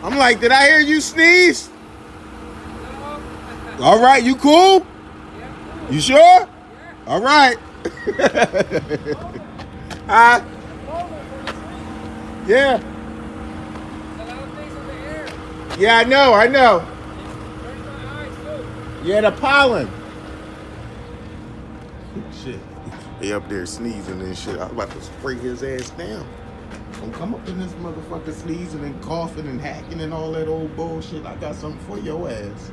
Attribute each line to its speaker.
Speaker 1: I'm like, did I hear you sneeze?
Speaker 2: No.
Speaker 1: All right, you cool?
Speaker 2: Yeah, cool.
Speaker 1: You sure?
Speaker 2: Yeah.
Speaker 1: All right.
Speaker 2: Poland.
Speaker 1: Huh?
Speaker 2: Poland for the sleep.
Speaker 1: Yeah.
Speaker 2: There's a lot of things in the air.
Speaker 1: Yeah, I know.
Speaker 2: It burns my eyes too.
Speaker 1: Yeah, the pollen. Shit. He up there sneezing and shit. I was about to spray his ass down. Don't come up in this motherfucker sneezing and coughing and hacking and all that old bullshit. I got something for your ass.